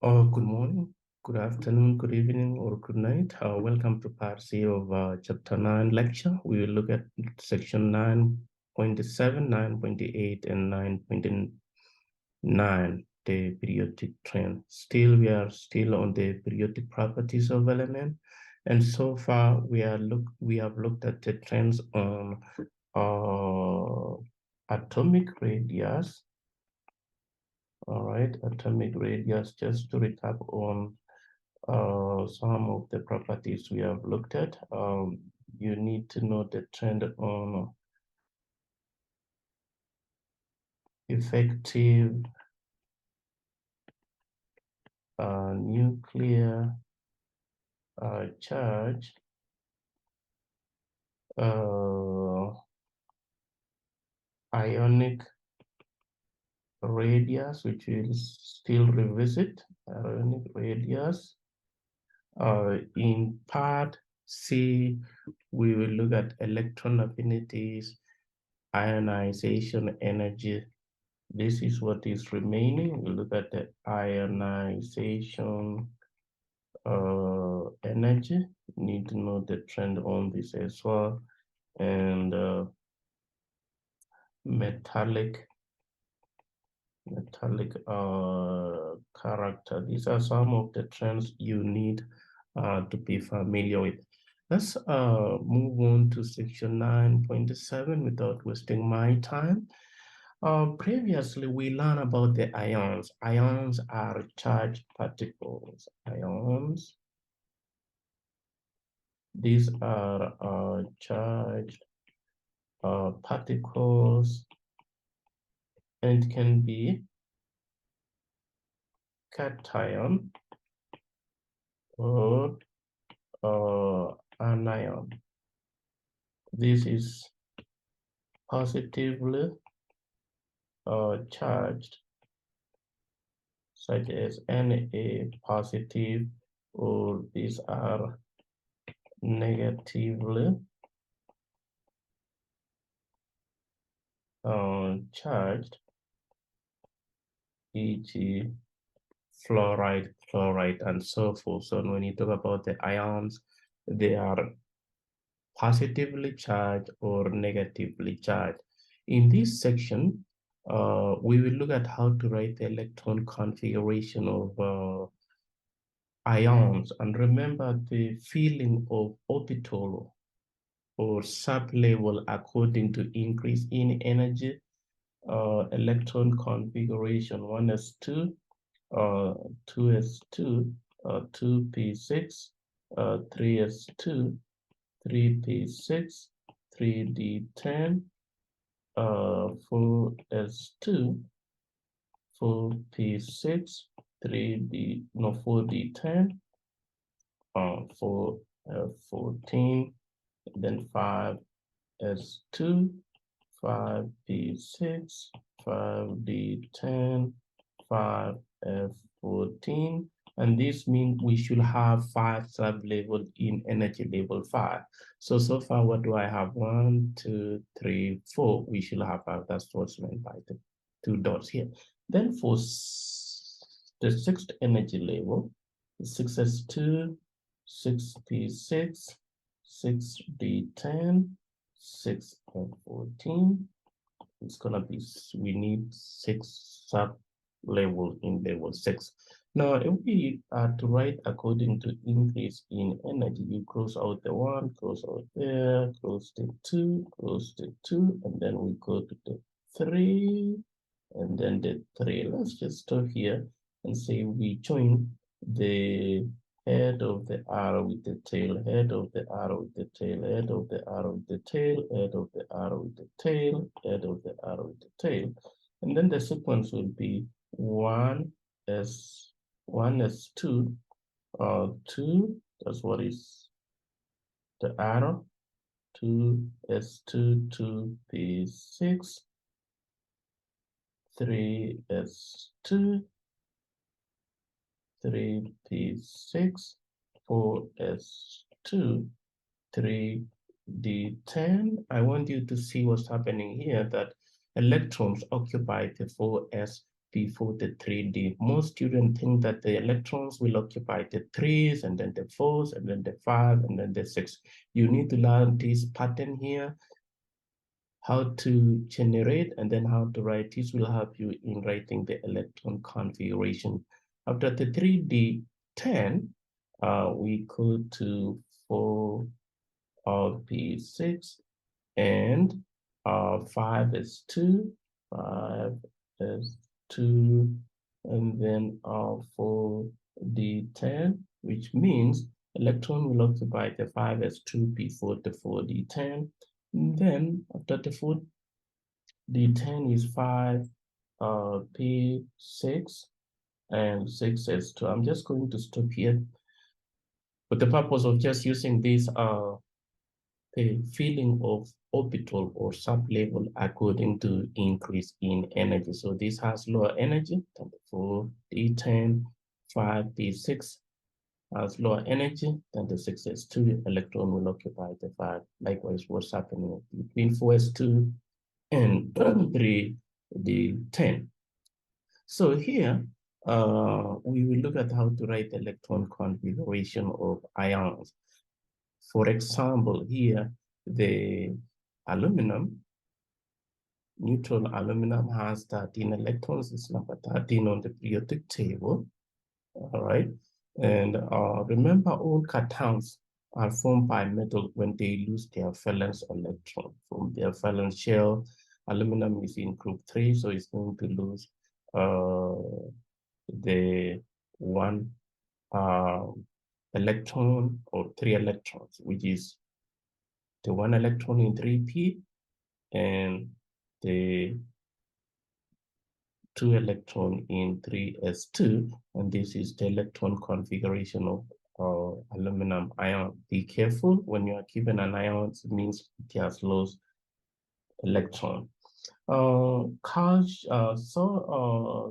Good morning, good afternoon, good evening, or good night. Welcome to part C of chapter 9 lecture. We will look at section 9.7, 9.8, and 9.9, the periodic trend. We are still on the periodic properties of element. And so far, we have looked at the trends on atomic radius. All right, atomic radius, just to recap on some of the properties we have looked at. You need to know the trend on effective nuclear charge, ionic radius, which we'll still revisit, ionic radius. In part C, we will look at electron affinities, ionization energy. This is what is remaining. We look at the ionization energy. You need to know the trend on this as well. And metallic character. These are some of the trends you need to be familiar with. Let's move on to section 9.7 without wasting my time. Previously, we learned about the ions. Ions are charged particles. Ions, these are charged particles, and it can be cation or anion. This is positively charged, such as Na positive, or these are negatively charged, e.g. fluoride, chloride, and so forth. So when you talk about the ions, they are positively charged or negatively charged. In this section, we will look at how to write the electron configuration of ions. And remember, the filling of orbital or sublevel according to increase in energy, electron configuration 1s2, 2s2, 2p6, 3s2, 3p6, 3d10, 4s2, 4p6, 4d10, 4f14, then 5s2, 5p6, 5d10, 5f14, and this means we should have 5 sub-level in energy level 5. So far, what do I have? 1, 2, 3, 4. We should have 5. That's what's meant by the 2 dots here. Then for the 6th energy level, 6s2, 6p6, 6d10, 6f14. It's gonna be, we need 6 sub level in level 6. Now, if we are to write according to increase in energy, you cross out the 1, cross out there, close the 2, close the 2, and then we go to the 3, and then the 3. Let's just stop here and say we join the head of the arrow with the tail, head of the arrow with the tail, head of the arrow with the tail, head of the arrow with the tail, head of the arrow with the tail. And then the sequence will be 1s2, 2, that's what is the arrow, 2s2, 2p6, 3s2, 3p6, 4s2, 3d10. I want you to see what's happening here, that electrons occupy the 4s before the 3D. Most students think that the electrons will occupy the 3s and then the 4s and then the 5 and then the 6. You need to learn this pattern here, how to generate and then how to write. This will help you in writing the electron configuration. After the 3D 10, we go to 4 P6 and 5 is 2, 5 is 2, and then 4D10, which means electron will occupy the 5s2 before the 4D10. And then after the 4D10 is 5 P6 and 6s2. I'm just going to stop here for the purpose of just using this the filling of orbital or sublevel according to increase in energy. So this has lower energy than the 4D10, 5D6 has lower energy than the 6s2. Electron will occupy the 5. Likewise, what's happening between 4s2 and 3D10. So here, we will look at how to write the electron configuration of ions. For example, here, the aluminum, neutral aluminum has 13 electrons. It's number 13 on the periodic table, all right? And remember, all cations are formed by metal when they lose their valence electron from their valence shell. Aluminum is in group 3, so it's going to lose the 1 electron or 3 electrons, which is the 1 electron in 3p and the 2 electron in 3s2, and this is the electron configuration of aluminum ion. Be careful when you are given an ion, it means it has lost electron.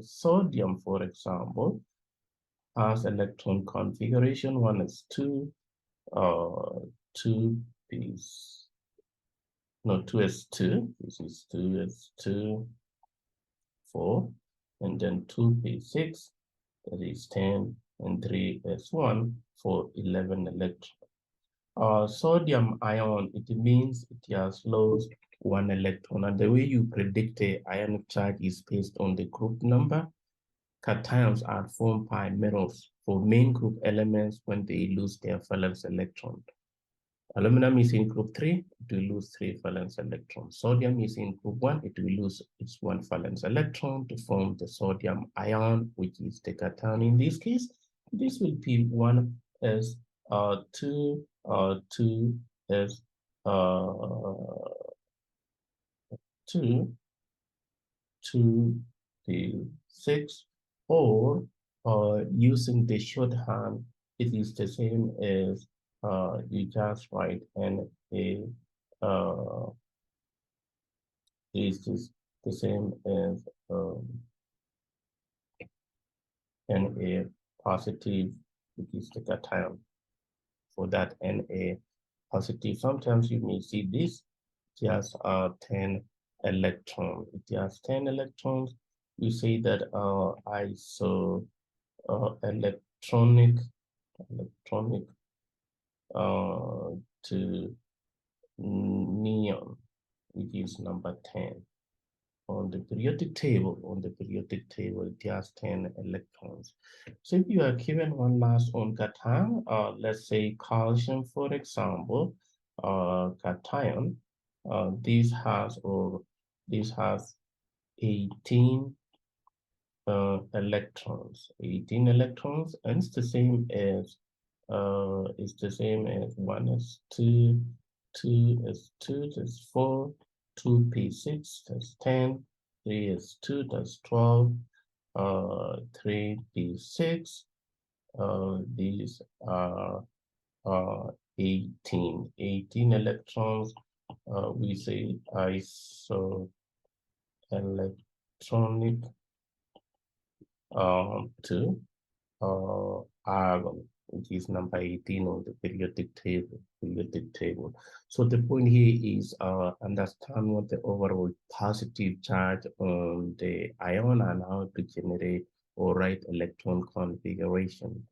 Sodium, for example, has electron configuration. 1 is 2, 2 is no 2s2. This is 2s2, 4, and then 2p6, that is 10, and 3s1 for 11 electrons. Sodium ion, it means it has lost 1 electron, and the way you predict the ionic charge is based on the group number. Cations are formed by metals for main group elements when they lose their valence electron. Aluminum is in group 3, it will lose 3 valence electrons. Sodium is in group 1, it will lose its 1 valence electron to form the sodium ion, which is the cation in this case. This will be 1 as 2, 2 as 2, 2, 6, or using the shorthand, it is the same as you just write Na is the same as Na positive, which is the cation. For that Na positive, sometimes you may see this just 10 electrons. It has 10 electrons. You say that iso electronic to neon, which is number 10 on the periodic table. It has 10 electrons. So if you are given one last on cation, let's say calcium, for example, cation, this has 18 electrons, and it's the same as 1 is 2, 2 is 2, that's 4, 2p6, that's 10, 3 is 2, that's 12, 3p6, these are 18 electrons. We say iso electronic to argon, which is number 18 on the periodic table. So the point here is understand what the overall positive charge on the ion and how to generate or write electron configuration,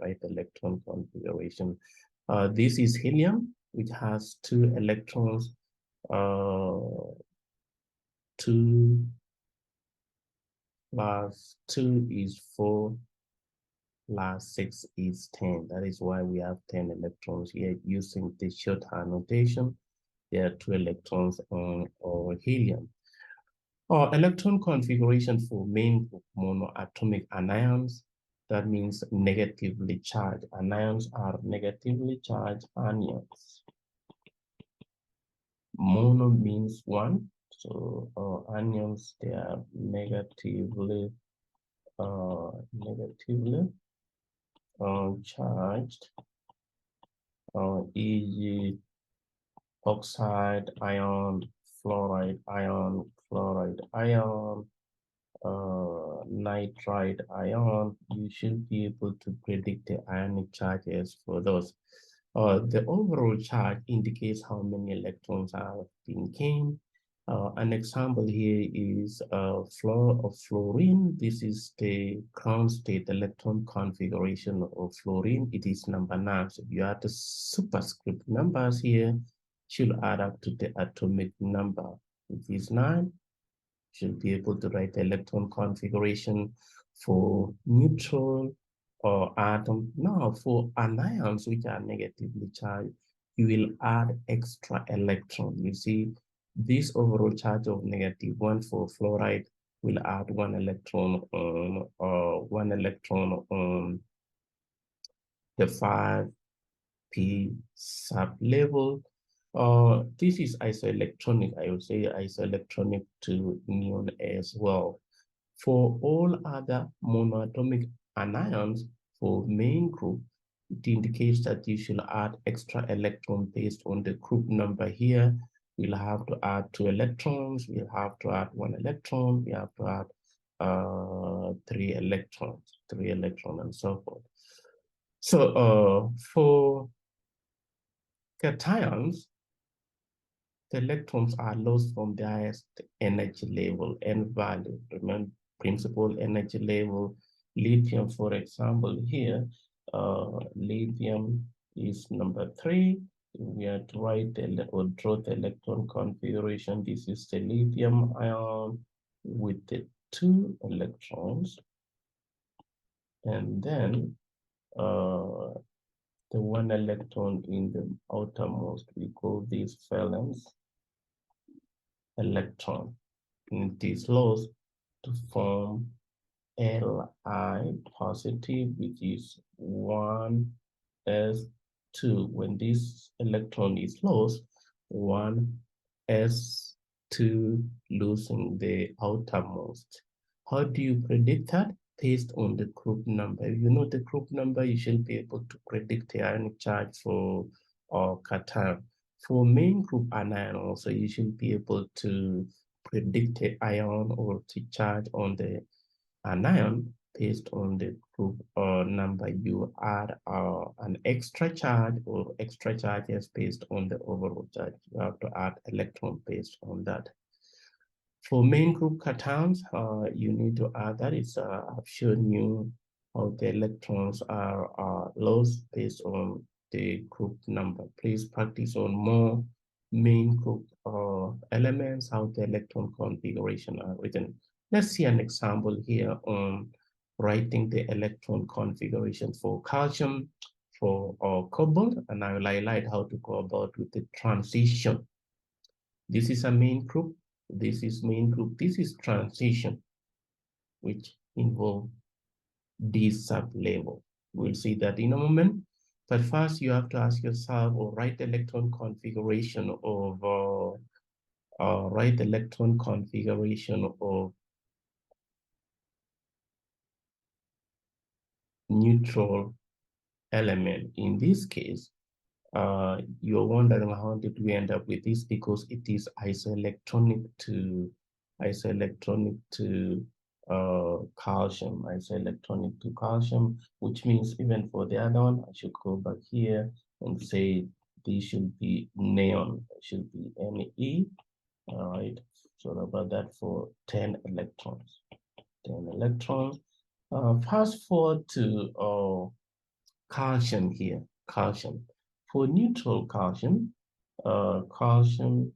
this is helium, which has 2 electrons, 2 plus 2 is 4, plus 6 is 10. That is why we have 10 electrons here using the shorthand notation. There are 2 electrons on our helium. Our electron configuration for main group monoatomic anions, that means negatively charged. Anions are negatively charged anions. Mono means 1, so anions, they are negatively charged, e.g. oxide ion, fluoride ion, nitride ion. You should be able to predict the ionic charges for those. The overall charge indicates how many electrons are being gained. An example here is fluorine. This is the ground state electron configuration of fluorine. It is number 9. So you add the superscript numbers here, should add up to the atomic number, which is 9. Should be able to write the electron configuration for neutral or atom. Now, for anions, which are negatively charged, you will add extra electron. You see, this overall charge of -1 for fluoride will add 1 electron on the 5p sublevel. This is isoelectronic. I would say isoelectronic to neon as well. For all other monoatomic anions, for main group, it indicates that you should add extra electron based on the group number here. We'll have to add 2 electrons. We'll have to add 1 electron. We have to add 3 electrons, and so forth. So for cations, the electrons are lost from the highest energy level, N value. Remember, principal energy level. Lithium, for example, here, lithium is number 3. We are to write or draw the electron configuration. This is the lithium ion with the 2 electrons. And then the 1 electron in the outermost, we call this valence electron. And it is lost to form Li positive, which is 1s2. When this electron is lost, 1s2 losing the outermost. How do you predict that? Based on the group number. If you know the group number, you should be able to predict the ionic charge for cation. For main group anion also, you should be able to predict the ion or the charge on the anion based on the group number. You add an extra charge or extra charges based on the overall charge. You have to add electron based on that. For main group cations, you need to add that. I've shown you how the electrons are lost based on the group number. Please practice on more main group elements, how the electron configuration are written. Let's see an example here on writing the electron configuration for calcium, for cobalt, and I will highlight how to go about with the transition. This is a main group. This is main group. This is transition, which involve this sub-level. We'll see that in a moment. But first, you have to ask yourself, or write electron configuration of neutral element. In this case, you're wondering how did we end up with this, because it is isoelectronic to calcium. I say electronic to calcium, which means even for the other one, I should go back here and say this should be neon. It should be Ne. All right. So about that for 10 electrons. 10 electrons. Fast forward to calcium here. Calcium. For neutral calcium, calcium,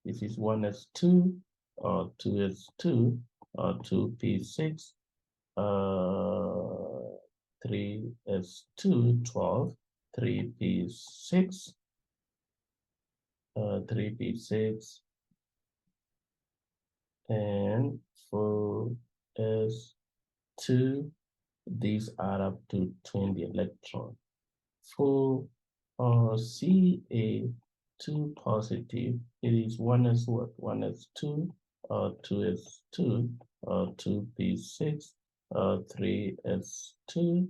this is 1s2, 2s2, 2p6, 3s2, 12, 3p6, 3p6, and 4s2, these are up to 20 electrons. For Ca2 positive, it is 1s what? 1s2, 2s2, 2p6, 3s2,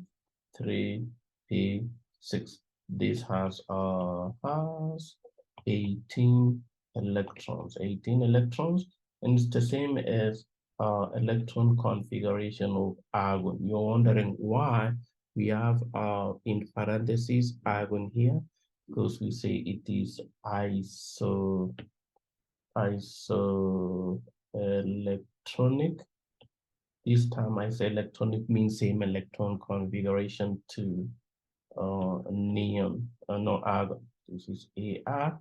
3p6. This has 18 electrons. 18 electrons, and it's the same as electron configuration of argon. You're wondering why we have in parentheses argon here, because we say it is isoelectronic. This time I say electronic means same electron configuration to neon, no argon. This is Ar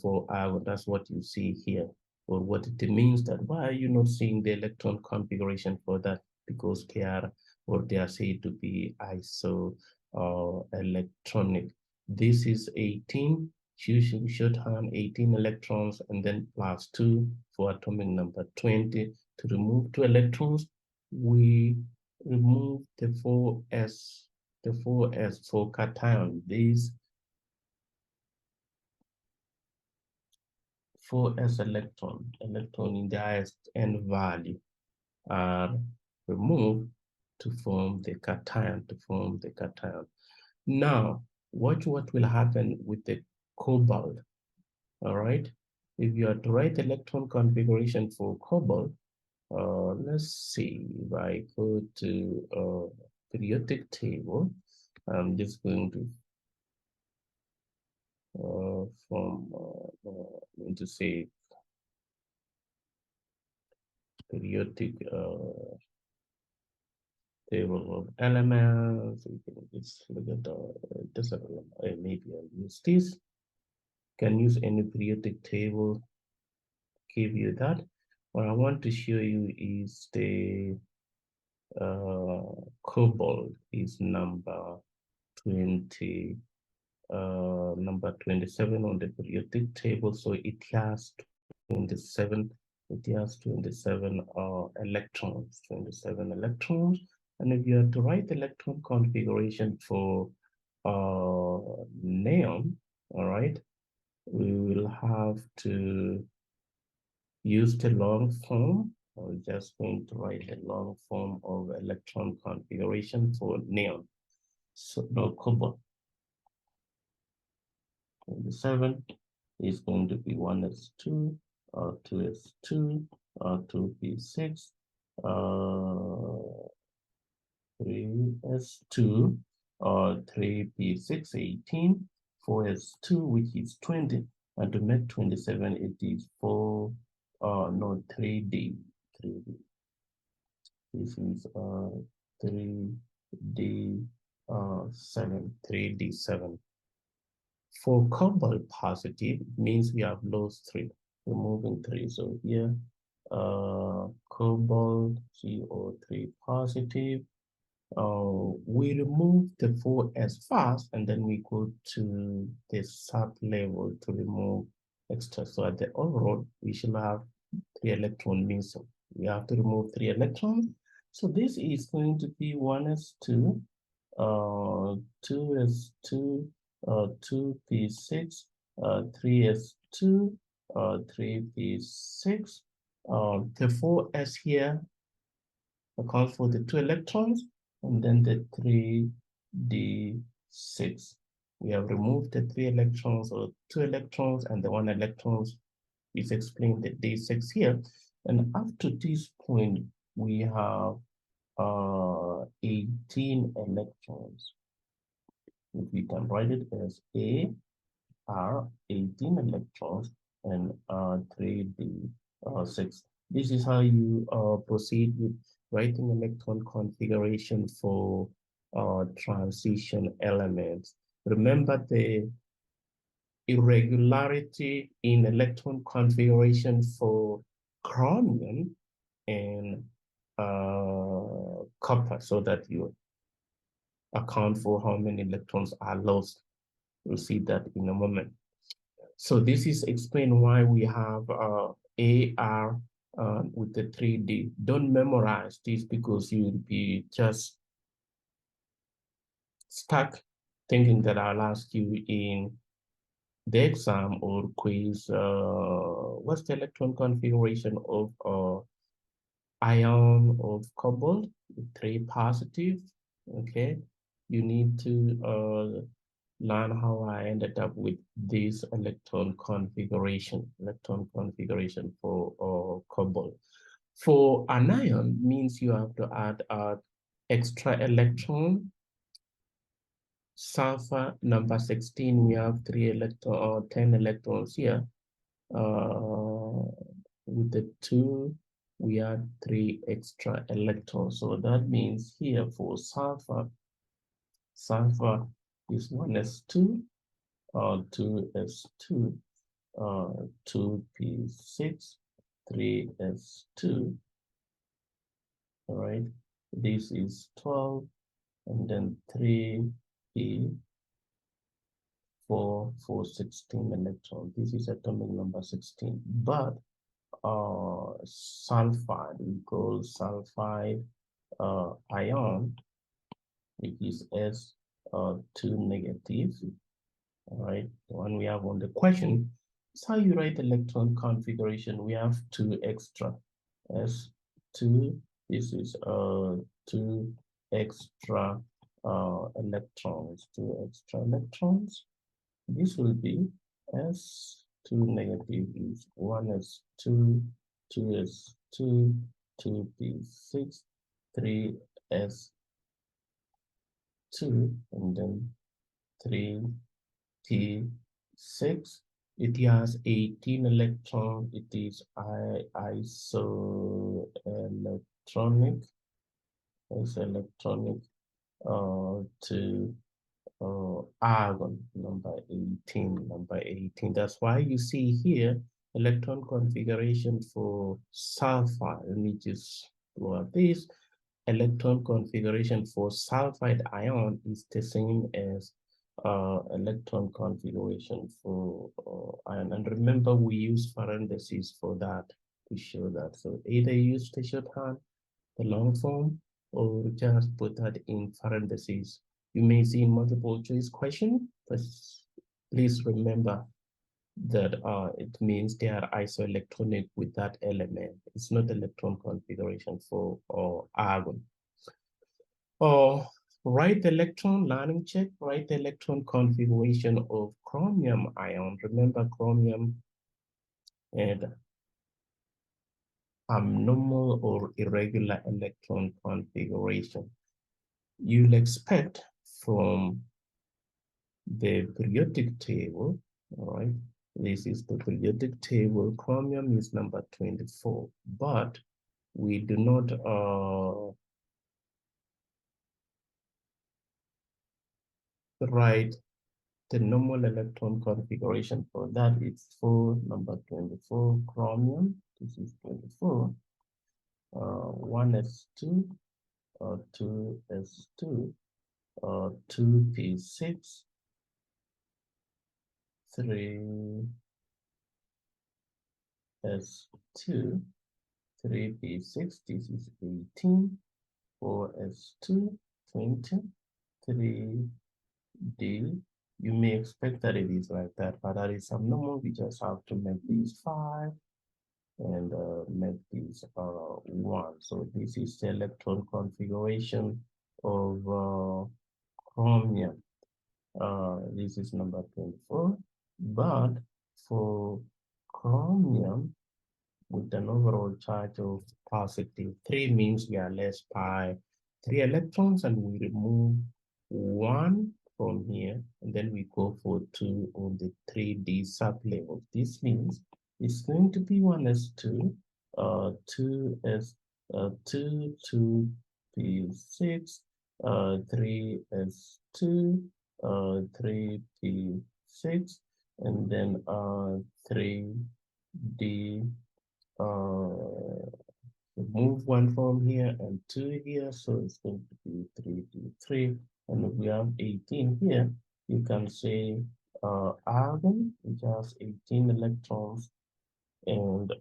for argon. That's what you see here. Or what it means that why are you not seeing the electron configuration for that? Because they are, or they are said to be isoelectronic. This is 18, usually shorthand 18 electrons, and then plus 2 for atomic number 20. To remove 2 electrons, we remove the 4s. The 4s for cation. These 4s electron in the highest n value are removed to form the cation, Now, watch what will happen with the cobalt. All right. If you are to write electron configuration for cobalt, let's see if I go to periodic table. I'm just going to to say periodic table of elements. We can just look at this element. Maybe I'll use this. Can use any periodic table, give you that. What I want to show you is the cobalt is number 20. Number 27 on the periodic table, so it has 27. It has 27 electrons, 27 electrons. And if you are to write electron configuration for neon, all right, we will have to use the long form. We're just going to write the long form of electron configuration for neon. So no cobalt. 27 is going to be 1s2, 2s2, 2p6, 3s2, 3p6, 18, 4s2, which is 20, and to make 27, it is 3d. This is 3d7. For cobalt positive, it means we have lost 3, removing 3. So here, cobalt CO3 positive, we remove the 4s fast, and then we go to the sub level to remove extra. So at the overall, we should have 3 electrons missing. We have to remove 3 electrons. So this is going to be 1s2, 2s2, 2p6, 3s2, 3p6. The 4s here accounts for the 2 electrons, and then the 3d6. We have removed the 3 electrons or 2 electrons, and the 1 electrons is explained the d6 here. And up to this point, we have 18 electrons. If we can write it as A are 18 electrons and 3D 6. This is how you proceed with writing electron configuration for transition elements. Remember the irregularity in electron configuration for chromium and copper so that you account for how many electrons are lost. We'll see that in a moment. So this is explain why we have AR with the 3D. Don't memorize this because you'll be just stuck thinking that I'll ask you in the exam or quiz, what's the electron configuration of ion of cobalt, 3 positive, okay? You need to learn how I ended up with this electron configuration for cobalt. For anion means you have to add extra electron. Sulfur number 16, we have 10 electrons here. With the 2, we add 3 extra electrons. So that means here for sulfur is 1s2, 2s2, 2p6, 3s2. All right, this is 12, and then 3p 4 for 16 electrons. This is atomic number 16. But sulfide, we call sulfide ion, which is S2 negative. All right, the one we have on the question is how you write electron configuration. We have 2 extra S2. This is 2 extra electrons. 2 extra electrons. This will be S2 negative is 1s2, 2s2, 2p6, 3s2, and then 3p6. It has 18 electrons. It is isoelectronic. It's electronic to argon, number 18. That's why you see here electron configuration for sulfide. Let me just blow up this. Electron configuration for sulfide ion is the same as electron configuration for ion. And remember, we use parentheses for that to show that. So either use the shorthand, the long form, or just put that in parentheses. You may see multiple choice question, but please remember that it means they are isoelectronic with that element. It's not electron configuration for argon. Or write electron learning check, write the electron configuration of chromium ion. Remember chromium and abnormal or irregular electron configuration. You'll expect from the periodic table, all right? This is the periodic table. Chromium is number 24, but we do not write the normal electron configuration for that. It's for number 24, chromium. This is 24. 1s2, 2s2, 2p6, 3s2, 3p6, this is 18, 4s2, 20, 3d. You may expect that it is like that, but that is abnormal. We just have to make these 5 and make these 1. So this is the electron configuration of chromium. This is number 24, but for chromium, with an overall charge of positive 3 means we are less by 3 electrons, and we remove 1 from here, and then we go for 2 on the 3D sublevel. This means it's going to be 1s2, 2s, 2, 2, p6, 3s2, 3p6, and then 3d, move 1 from here and 2 here, so it's going to be 3d3. And if we have 18 here, you can say argon, which has 18 electrons, and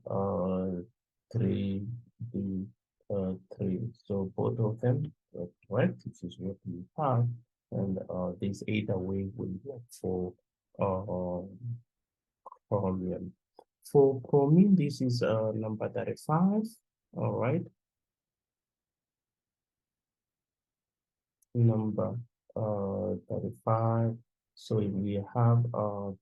3d3. So both of them are correct, which is what we have. And this either way will work for chromium. For chromium, this is number 35. All right. Number 35. So we have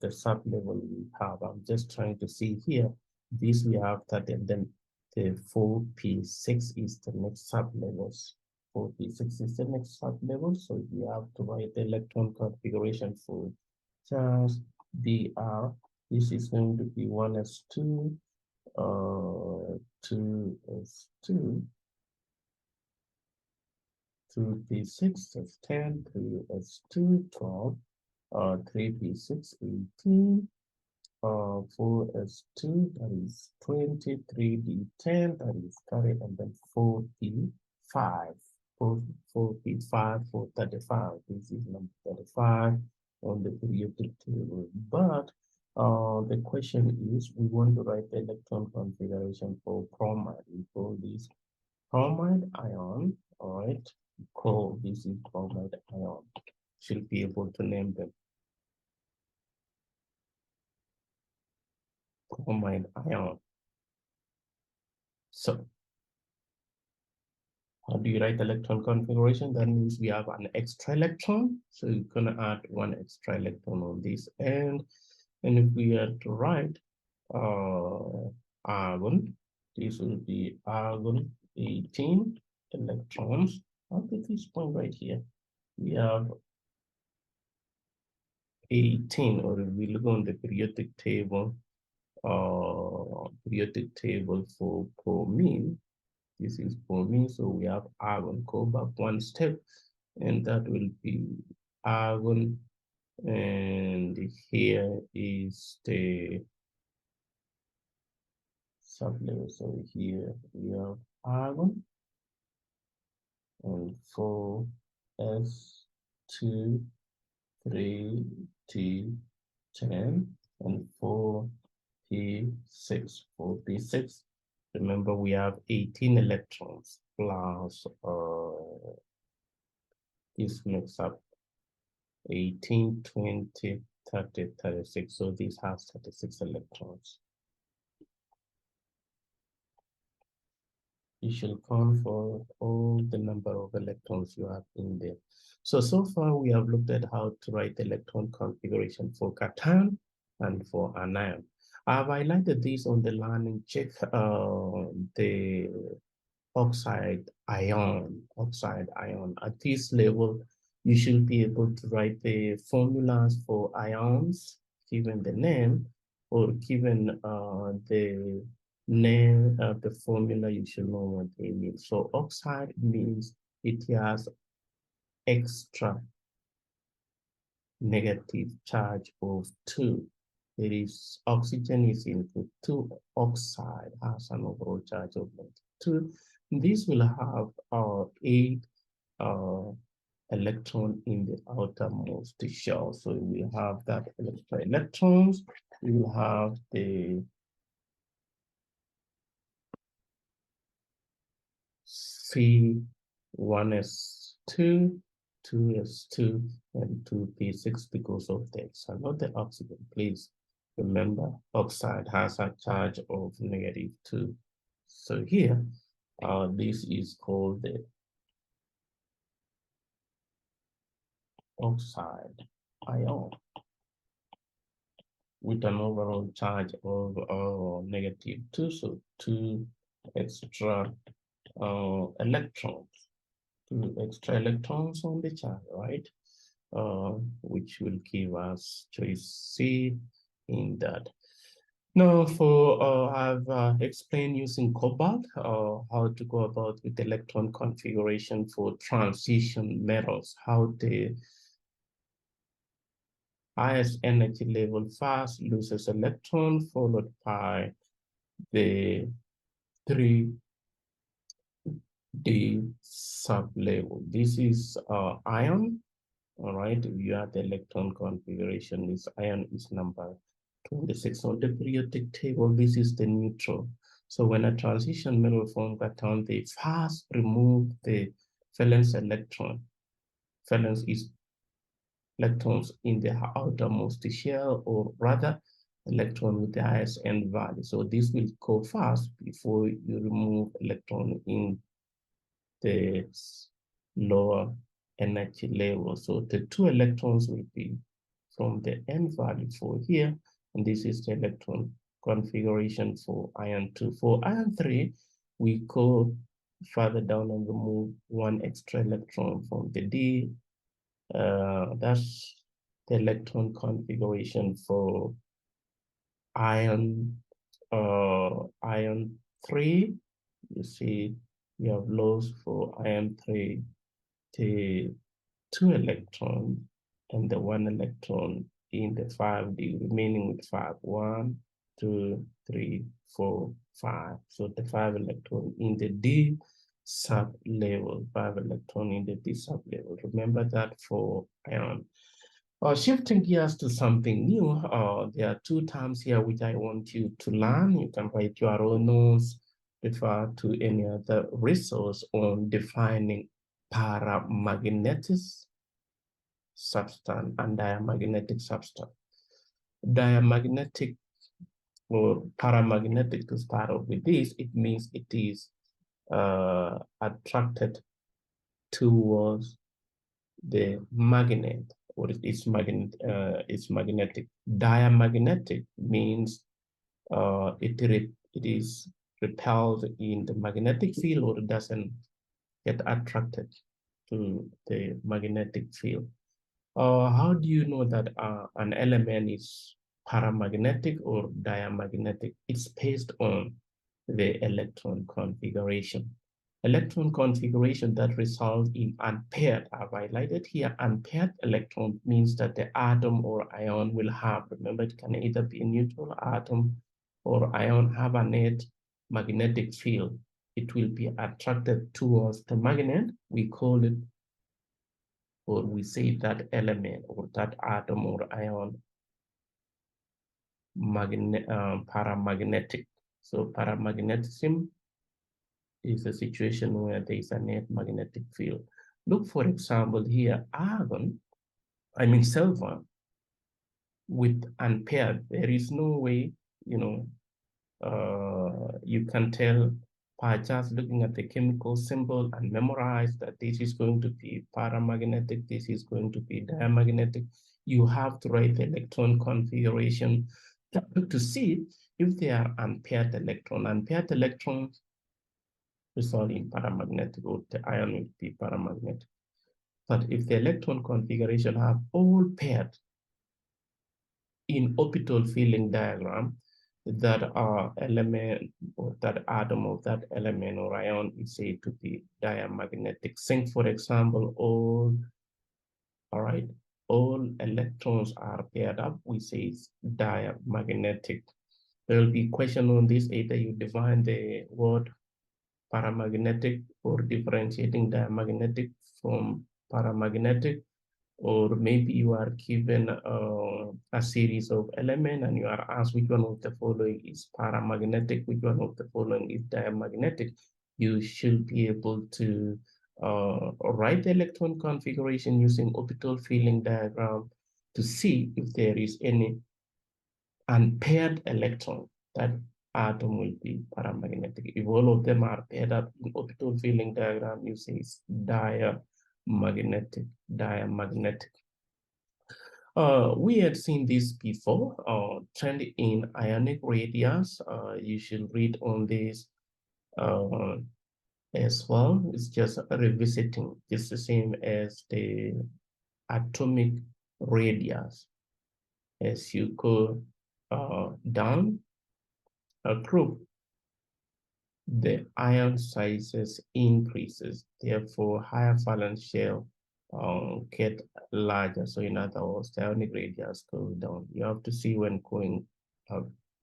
the sublevel we have. I'm just trying to see here. This we have that, and then the 4p6 is the next sublevels. 4p6 is the next sublevel. So we have to write the electron configuration for just dr. This is going to be 1s2, 2s2, 2p6 is 10, 3s2, 12, 3p6, 18, 4s2, that is 20, 3d10, that is 30, and then 4p5, 4p5, 435. This is number 35 on the periodic table. But the question is, we want to write the electron configuration for bromide. We call this bromide ion, all right? Call this is bromide ion. Should be able to name them. Bromide ion. So how do you write electron configuration? That means we have an extra electron. So you're gonna add 1 extra electron on this end. And if we are to write argon, this will be argon 18 electrons. I'll take this point right here. We have 18, or if we look on the periodic table for bromine. This is bromine, so we have argon. Go back 1 step, and that will be argon, and here is the sublevel. So here we have argon, and 4s2, 3t10, and 4p6. 4p6. Remember, we have 18 electrons plus this makes up 18, 20, 30, 36. So this has 36 electrons. You should count for all the number of electrons you have in there. So far we have looked at how to write the electron configuration for cation and for anion. I've highlighted this on the learning check, the oxide ion. At this level, you should be able to write the formulas for ions, given the name, or given the name of the formula, you should know what they mean. So oxide means it has extra negative charge of 2. There is oxygen is input 2, oxide has an overall charge of 2. This will have 8 electron in the outermost shell. So we have that extra electrons. We will have the C1s2, 2s2, and 2p6 because of the X, not the oxygen. Please remember, oxide has a charge of -2. So here, this is called the oxide ion. with an overall charge of -2, so 2 extra electrons, 2 extra electrons on the charge, right? Which will give us choice C in that. Now, I've explained using cobalt how to go about with electron configuration for transition metals, how the highest energy level first loses electron, followed by the 3D sublevel. This is ion. All right, you have the electron configuration. This ion is number 26 on the periodic table. This is the neutral. So when a transition metal forms cation, they first remove the valence electron. Valence is electrons in the outermost shell, or rather electron with the highest n value. So this will go fast before you remove electron in the lower energy level. So the 2 electrons will be from the n value for here, and this is the electron configuration for ion 2. For ion 3, we go further down and remove 1 extra electron from the D. That's the electron configuration for ion 3. You see, we have lost for ion 3 the 2 electrons and the 1 electron in the 5D, remaining with 5. 1, 2, 3, 4, 5. So the 5 electron in the D sub level, 5 electron in the D sub level. Remember that for ion. Shifting gears to something new, there are 2 terms here which I want you to learn. You can write your own notes, refer to any other resource on defining paramagnetic substance and diamagnetic substance. Diamagnetic or paramagnetic, to start off with this, it means it is attracted towards the magnet, or it's magnetic. Diamagnetic means it is repelled in the magnetic field, or it doesn't get attracted to the magnetic field. How do you know that an element is paramagnetic or diamagnetic? It's based on the electron configuration. Electron configuration that result in unpaired, I've highlighted here, unpaired electron means that the atom or ion will have, remember, it can either be a neutral atom or ion, have a net magnetic field. It will be attracted towards the magnet. We call it, or we say that element or that atom or ion paramagnetic. So paramagnetism is a situation where there is a net magnetic field. Look, for example, here, argon, silver, with unpaired, there is no way, you can tell by just looking at the chemical symbol and memorize that this is going to be paramagnetic, this is going to be diamagnetic. You have to write the electron configuration to see if they are unpaired electron. Unpaired electrons result in paramagnetic, or the ion will be paramagnetic. But if the electron configuration have all paired in orbital filling diagram, that element or that atom of that element or ion is said to be diamagnetic. Zinc, for example, all electrons are paired up, we say it's diamagnetic. There will be question on this, either you define the word paramagnetic or differentiating diamagnetic from paramagnetic, or maybe you are given a series of elements and you are asked which one of the following is paramagnetic, which one of the following is diamagnetic. You should be able to write the electron configuration using orbital filling diagram to see if there is any unpaired electron. That atom will be paramagnetic. If all of them are paired up in orbital filling diagram, you say it's diamagnetic. We had seen this before, trend in ionic radius. You should read on this as well. It's just revisiting. It's the same as the atomic radius. As you go down a group, the ion sizes increases. Therefore, higher valence shell get larger. So in other words, the ionic radius go down. You have to see when going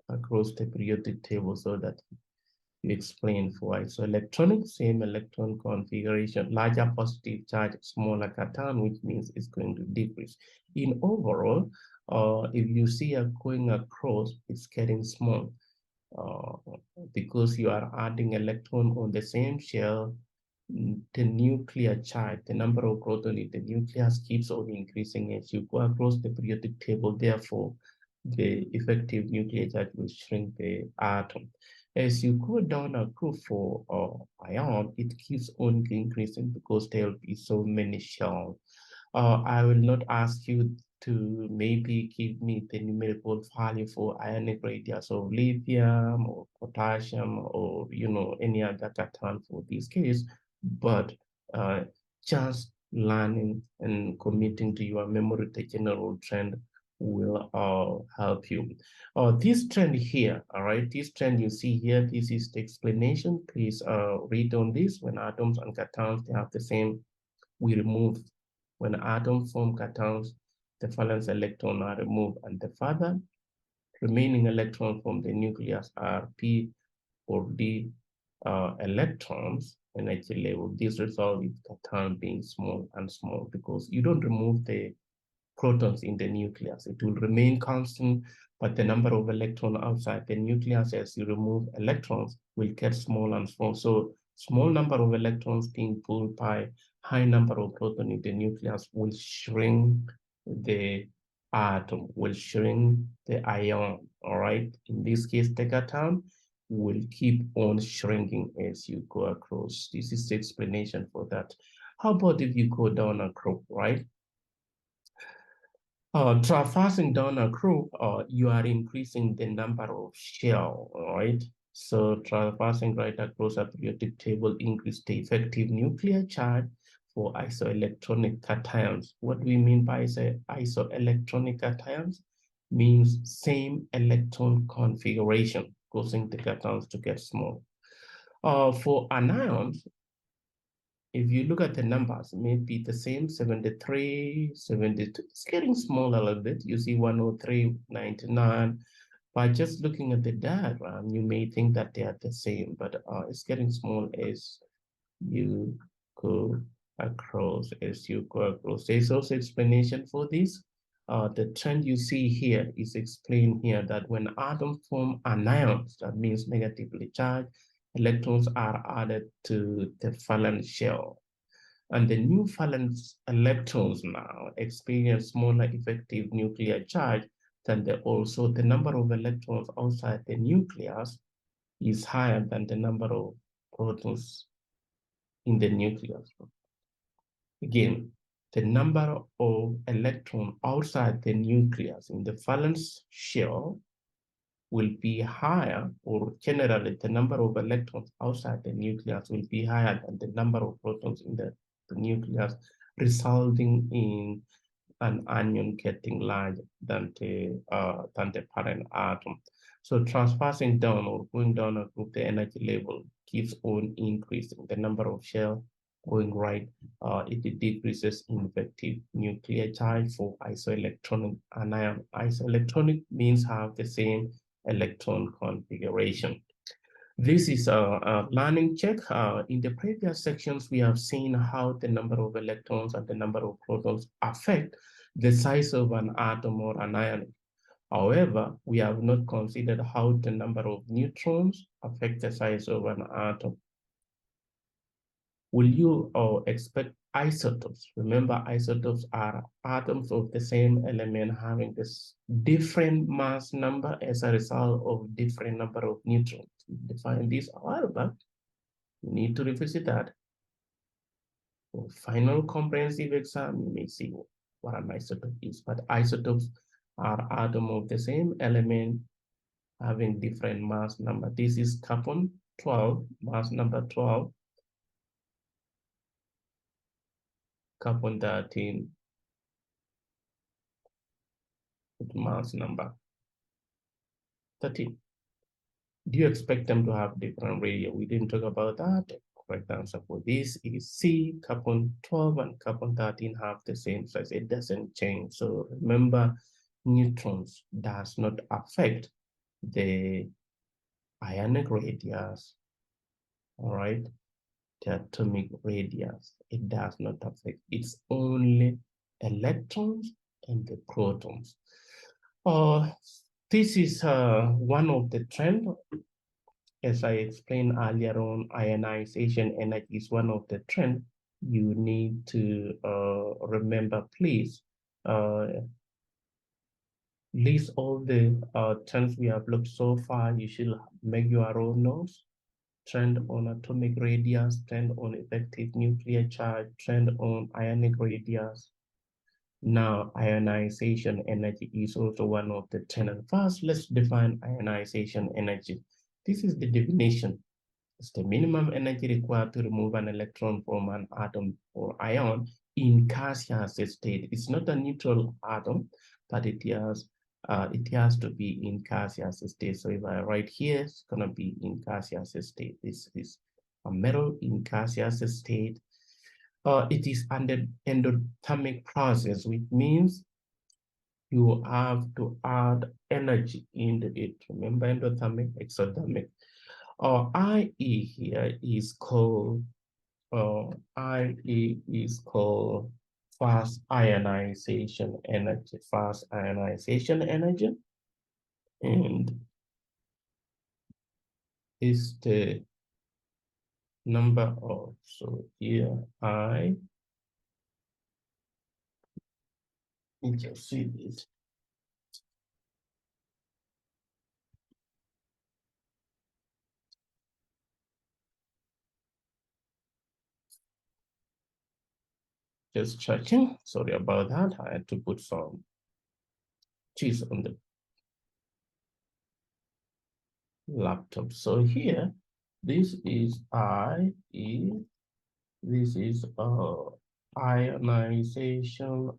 across the periodic table so that you explain why. So electronic, same electron configuration, larger positive charge, smaller cation, which means it's going to decrease. In overall, if you see a going across, it's getting small. Because you are adding electron on the same shell, the nuclear charge, the number of proton in the nucleus keeps on increasing as you go across the periodic table. Therefore, the effective nuclear charge will shrink the atom. As you go down a group for ion, it keeps on increasing because there will be so many shells. I will not ask you to maybe give me the numerical value for ionic radius of lithium or potassium or any other cation for this case, but just learning and committing to your memory the general trend will help you. This trend here, all right, this trend you see here, this is the explanation. Please read on this. When atoms and cations, they have the same, we remove. When atoms form cations, the valence electron are removed, and the further remaining electrons from the nucleus are p or d electrons energy level. This result is cation being small and small because you don't remove the protons in the nucleus. It will remain constant, but the number of electrons outside the nucleus as you remove electrons will get small and small. So small number of electrons being pulled by high number of protons in the nucleus will shrink the atom, will shrink the ion, all right? In this case, the cation will keep on shrinking as you go across. This is the explanation for that. How about if you go down a group, right? Traversing down a group, you are increasing the number of shell, right? So traversing right across a periodic table increase the effective nuclear charge for isoelectronic cations. What do we mean by isoelectronic cations? Means same electron configuration, causing the cations to get small. For anions, if you look at the numbers, it may be the same, 73, 72. It's getting smaller a little bit. You see 103, 99. By just looking at the diagram, you may think that they are the same, but it's getting small as you go across, There's also explanation for this. The trend you see here is explained here that when atoms form anions, that means negatively charged, electrons are added to the valence shell. And the new valence electrons now experience smaller effective nuclear charge than the number of electrons outside the nucleus is higher than the number of protons in the nucleus. Again, the number of electrons outside the nucleus in the valence shell will be higher, or generally the number of electrons outside the nucleus will be higher than the number of protons in the nucleus, resulting in an anion getting larger than the parent atom. So transversing down or going down a group, the energy level keeps on increasing. The number of shell going right, it decreases in effective nuclear charge for isoelectronic anion. Isoelectronic means have the same electron configuration. This is a learning check. In the previous sections, we have seen how the number of electrons and the number of protons affect the size of an atom or an ion. However, we have not considered how the number of neutrons affect the size of an atom. Will you expect isotopes? Remember, isotopes are atoms of the same element having this different mass number as a result of different number of neutrons. We defined this a while back. You need to revisit that. For final comprehensive exam, you may see what an isotope is, but isotopes are atoms of the same element having different mass number. This is carbon 12, mass number 12, carbon 13 with mass number 13. Do you expect them to have different radii? We didn't talk about that. Correct answer for this is C. Carbon 12 and carbon 13 have the same size. It doesn't change. So remember, neutrons does not affect the ionic radius, all right? The atomic radius, it does not affect. It's only electrons and the protons. This is one of the trends. As I explained earlier on, ionization energy is one of the trends you need to remember. Please list all the trends we have looked so far. You should make your own notes. Trend on atomic radius, trend on effective nuclear charge, trend on ionic radius. Now, ionization energy is also one of the trends. First, let's define ionization energy. This is the definition. It's the minimum energy required to remove an electron from an atom or ion in gaseous state. It's not a neutral atom, but it has to be in gaseous state. So if I write here, it's gonna be in gaseous state. This is a metal in gaseous state. It is under endothermic process, which means you have to add energy into it. Remember endothermic, exothermic. IE here is called IE is called fast ionization energy, and is the number of, so here you can see this. Just checking, sorry about that. I had to put some cheese on the laptop. So here, this is IE, this is ionization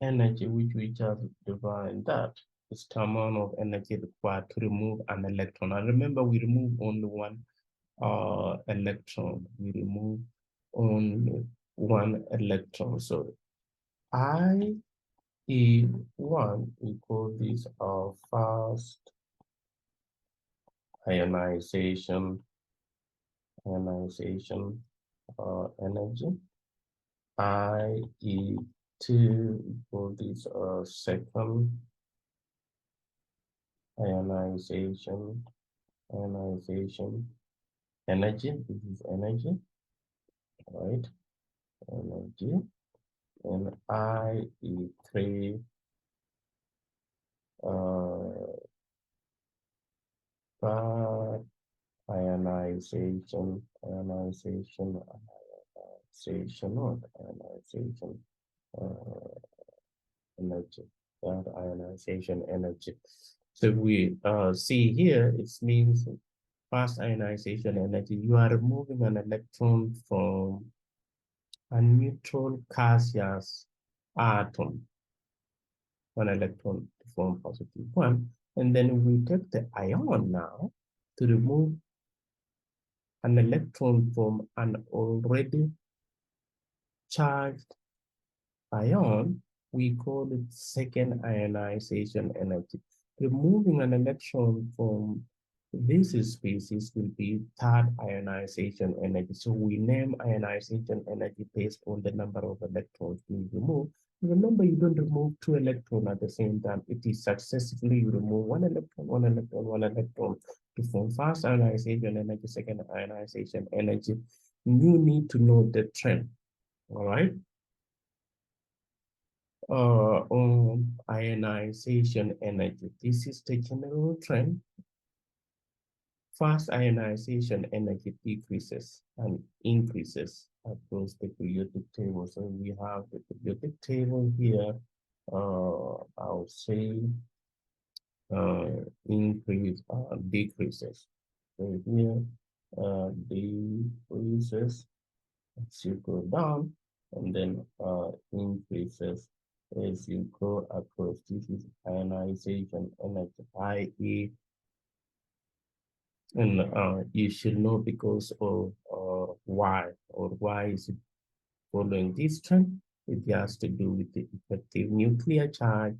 energy, which we just defined that is the amount of energy required to remove an electron. And remember, we remove only one electron. We remove only one electron. So IE1 equals this fast ionization energy. IE2 equals this second ionization energy. This is energy, right? Energy. And IE3 but ionization energy, that ionization energy. So we see here, it means fast ionization energy. You are removing an electron from a neutral gaseous atom, one electron to form positive one. And then we take the ion now to remove an electron from an already charged ion. We call it second ionization energy. Removing an electron from this species will be third ionization energy. So we name ionization energy based on the number of electrons we remove. Remember, you don't remove two electrons at the same time. It is successively you remove one electron to form first ionization energy, second ionization energy. You need to know the trend, all right? On ionization energy. This is the general trend. fast ionization energy decreases and increases across the periodic table. So we have the periodic table here. I'll say increase decreases. So here decreases as you go down, and then increases as you go across. This is ionization energy, i.e. And you should know because of why, or why is it following this trend. It has to do with the effective nuclear charge.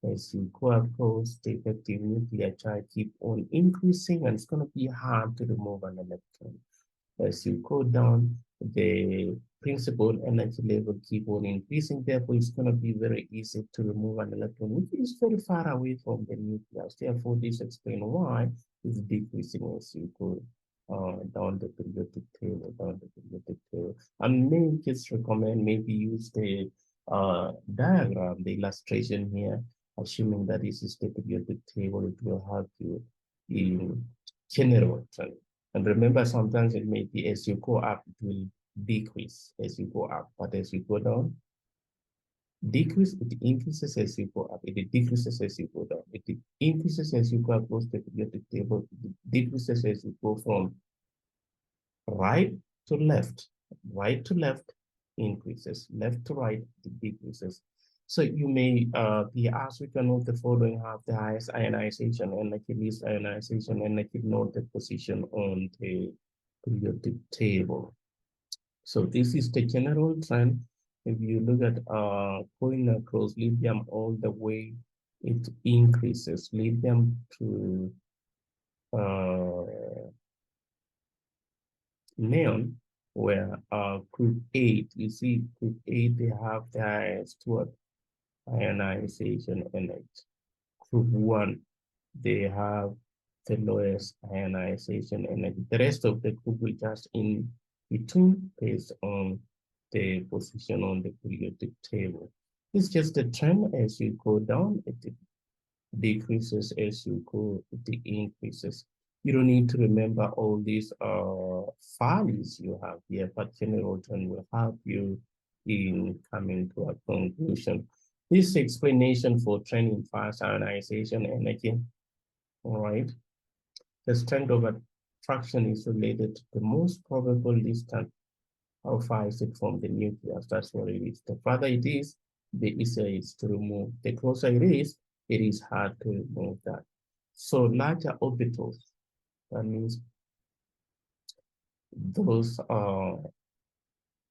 As you go across, the effective nuclear charge keep on increasing, and it's going to be hard to remove an electron. As you go down, the principal energy level keep on increasing. Therefore, it's going to be very easy to remove an electron, which is very far away from the nucleus. Therefore, this explains why it's decreasing as you go down the periodic table, And may just recommend maybe use the diagram, the illustration here, assuming that this is the periodic table. It will help you in general terms. And remember, sometimes it may be as you go up, it will decrease as you go up. But as you go down, decrease, it increases as you go up. It decreases as you go down. It increases as you go across the periodic table. It decreases as you go from right to left. Right to left increases. Left to right, it decreases. So you may be asked, we can note the following: have the highest ionization energy, least ionization energy, note the position on the periodic table. So this is the general trend. If you look at going across lithium all the way, it increases. Lithium to neon, where group 8, you see group 8, they have the highest ionization energy. Group 1, they have the lowest ionization energy. The rest of the group will just in between based on the position on the periodic table. It's just a trend. As you go down, it decreases. As you go, it increases. You don't need to remember all these values you have here, but general trend will help you in coming to a conclusion. This explanation for trending fast ionization energy. All right. The strength of attraction is related to the most probable distance. How far is it from the nucleus? That's what it is. The farther it is, the easier it is to remove. The closer it is hard to remove that. So larger orbitals, that means those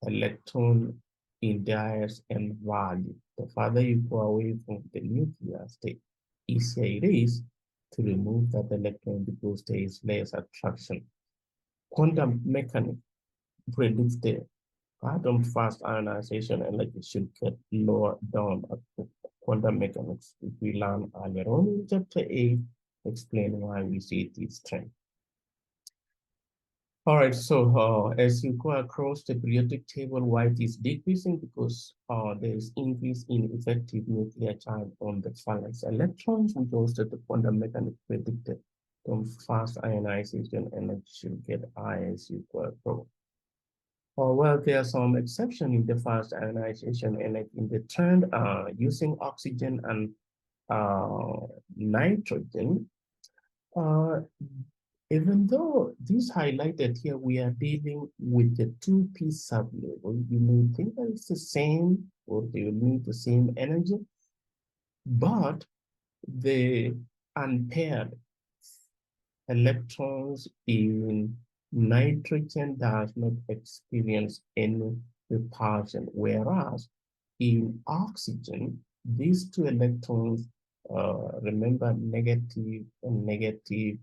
electron in diads and value. The farther you go away from the nucleus, the easier it is to remove that electron because there is less attraction. Quantum mechanics predicts the atom fast ionization energy should get lower down at quantum mechanics, which we learned earlier on in chapter 8, explain why we see this trend. All right, so as you go across the periodic table, white is decreasing because there is increase in effective nuclear charge on the valence electrons, which also the quantum mechanics predicted from fast ionization energy should get high as you go across. Well, there are some exceptions in the fast ionization energy in the trend using oxygen and nitrogen. Even though this highlighted here, we are dealing with the 2p sublevel, you may think that it's the same or they will need the same energy, but the unpaired electrons in nitrogen does not experience any repulsion, whereas in oxygen, these two electrons, remember negative and negative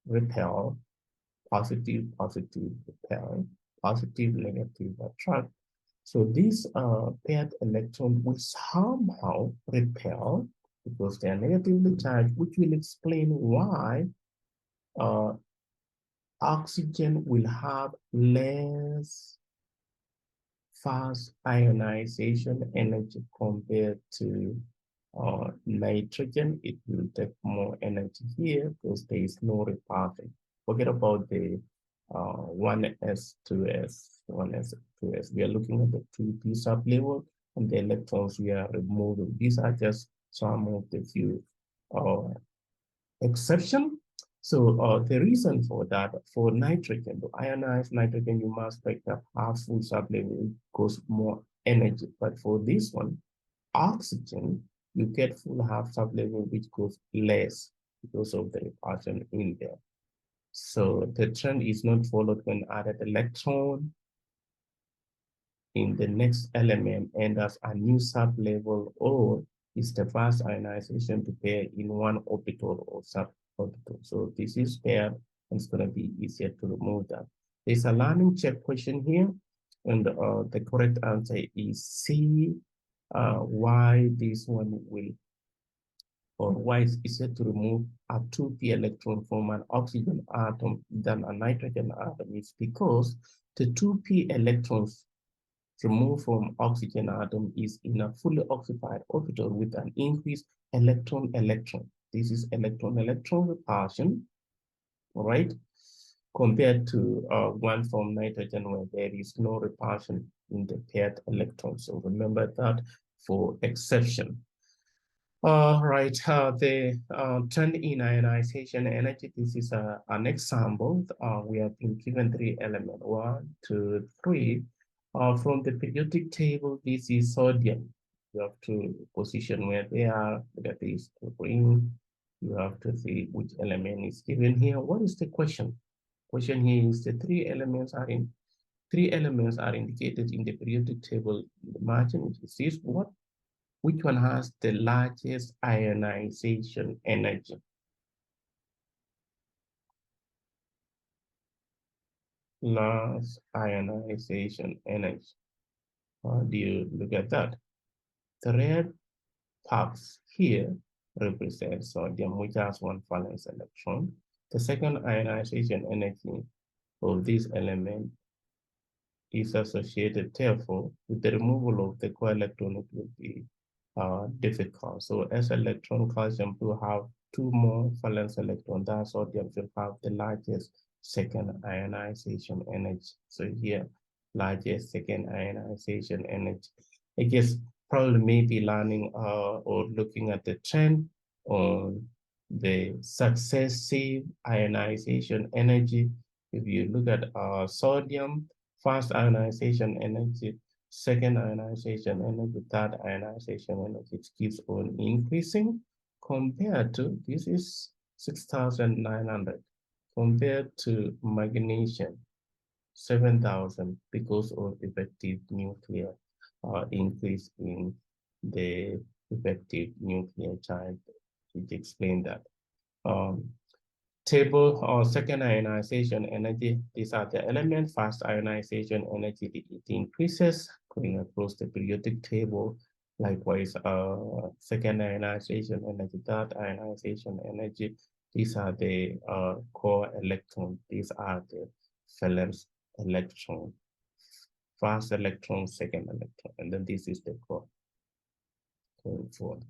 repel, positive, positive repel, positive, negative attract. So these paired electrons will somehow repel because they are negatively charged, which will explain why oxygen will have less fast ionization energy compared to nitrogen. It will take more energy here because there is no repulsion. Forget about the 1s, 2s, 1s, 2s. We are looking at the 2p sublevel and the electrons we are removing. These are just some of the few exception. So the reason for that, for nitrogen, to ionize nitrogen, you must break up half full sublevel, it goes more energy. But for this one, oxygen, you get full half sublevel, which goes less because of the repulsion in there. So the trend is not followed when added electron in the next element and as a new sublevel, or is the fast ionization to pair in one orbital or suborbital. So this is paired and it's going to be easier to remove that. There's a learning check question here, and the correct answer is C. Why this one will, or why it's easier to remove a 2p electron from an oxygen atom than a nitrogen atom is because the 2p electrons removed from oxygen atom is in a fully occupied orbital with an increased electron-electron. This is electron-electron repulsion, all right, compared to one from nitrogen where there is no repulsion in the paired electrons. So remember that for exception. Right, the trend in ionization energy, this is an example. We have been given three elements, 1, 2, 3. From the periodic table, this is sodium. You have to position where they are, that is green. You have to see which element is given here. What is the question? Question here is the three elements are indicated in the periodic table in the margin, which is what? Which one has the largest ionization energy? Large ionization energy. How do you look at that? The red puffs here represent sodium, which has one valence electron. The second ionization energy of this element is associated, therefore, with the removal of the co-electron, it will be difficult. So as electron calcium to have two more valence electrons, that sodium should have the largest second ionization energy. So here, largest second ionization energy. I guess probably maybe learning or looking at the trend on the successive ionization energy. If you look at sodium, fast ionization energy, second ionization energy, third ionization energy, it keeps on increasing compared to, this is 6,900, compared to magnesium, 7,000, because of effective nuclear increase in the effective nuclear charge, which explain that. Table or second ionization energy, these are the elements. Fast ionization energy, it increases going across the periodic table. Likewise, second ionization energy, third ionization energy, these are the core electron. These are the valence electron. Fast electron, second electron, and then this is the core going forward.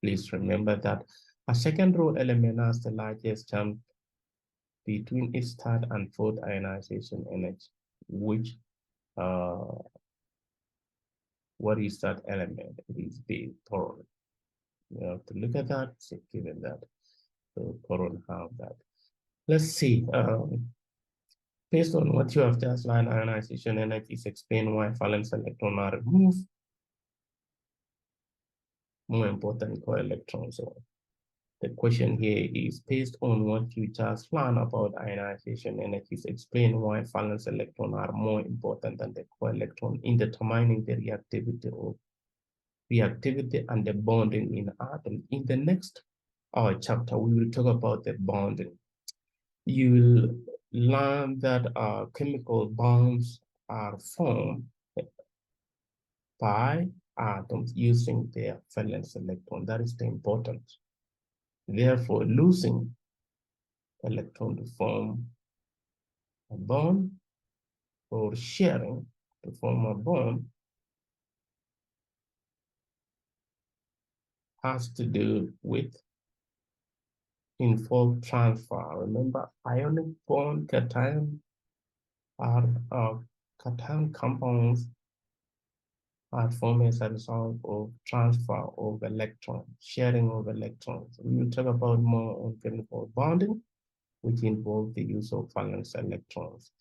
Please remember that a second row element has the largest jump between its third and fourth ionization energy, which what is that element? It is the boron. You have to look at that, so given that the boron have that. Let's see. Based on what you have just learned, ionization energies explain why valence electrons are removed. More important, co-electrons. The question here is based on what you just learned about ionization energies, explain why valence electrons are more important than the co-electron in determining the reactivity and the bonding in atom. In the next chapter, we will talk about the bonding. You will learn that chemical bonds are formed by atoms using their valence electron. That is the importance. Therefore, losing electron to form a bond or sharing to form a bond has to do with involve transfer. Remember, ionic bond cation are cation compounds are formed as a result of transfer of electrons, sharing of electrons. We will talk about more on chemical bonding, which involve the use of valence electrons.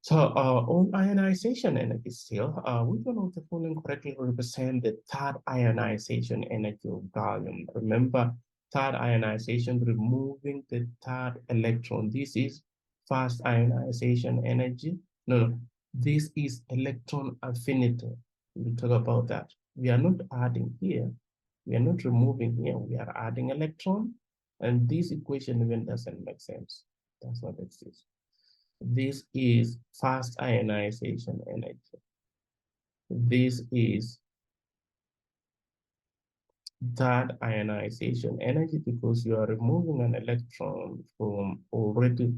So on ionization energy still, which one of the following correctly represent the third ionization energy of gallium? Remember, third ionization, removing the third electron. This is fast ionization energy. No, this is electron affinity. We'll talk about that. We are not adding here. We are not removing here. We are adding electron. And this equation even doesn't make sense. That's what it is. This is fast ionization energy. This is third ionization energy because you are removing an electron from already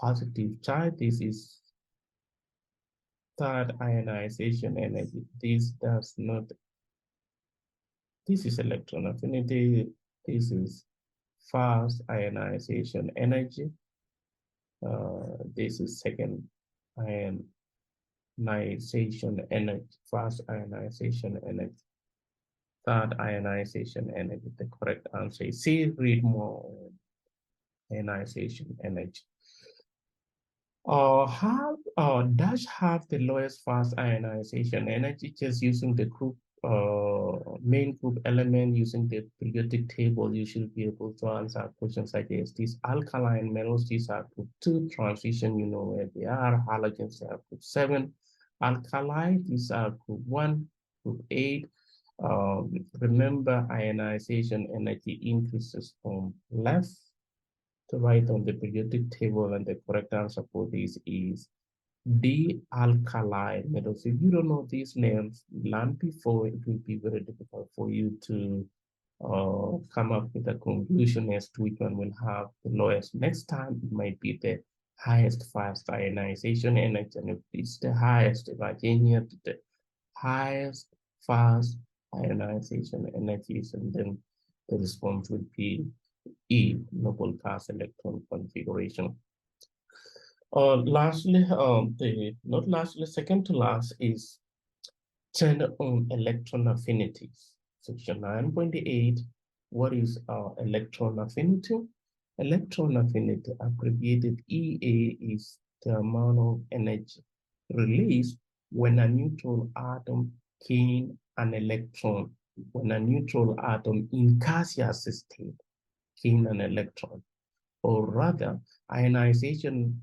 positive charge. This is third ionization energy. This does not, this is electron affinity. This is fast ionization energy. This is second ionization energy, fast ionization energy. Third ionization energy. The correct answer is C. Read more ionization energy. Dash have the lowest fast ionization energy just using the group main group element using the periodic table. You should be able to answer questions like this. These alkaline metals, these are group 2 transition, you know where they are. Halogens are group 7. Alkali, these are group 1, group 8. Remember, ionization energy increases from left to right on the periodic table, and the correct answer for this is D, alkali metals. If you don't know these names, learn before, it will be very difficult for you to come up with a conclusion as to which one will have the lowest. Next time, it might be the highest fast ionization energy, and if it's the highest, if I change here to the highest fast ionization energies, and then the response would be E, noble gas electron configuration. Lastly, not lastly, second to last is turn on electron affinities. Section 9.8, what is electron affinity? Electron affinity, abbreviated EA, is the amount of energy released when a neutral atom gains an electron, when a neutral atom in gaseous state gains an electron, or rather ionization,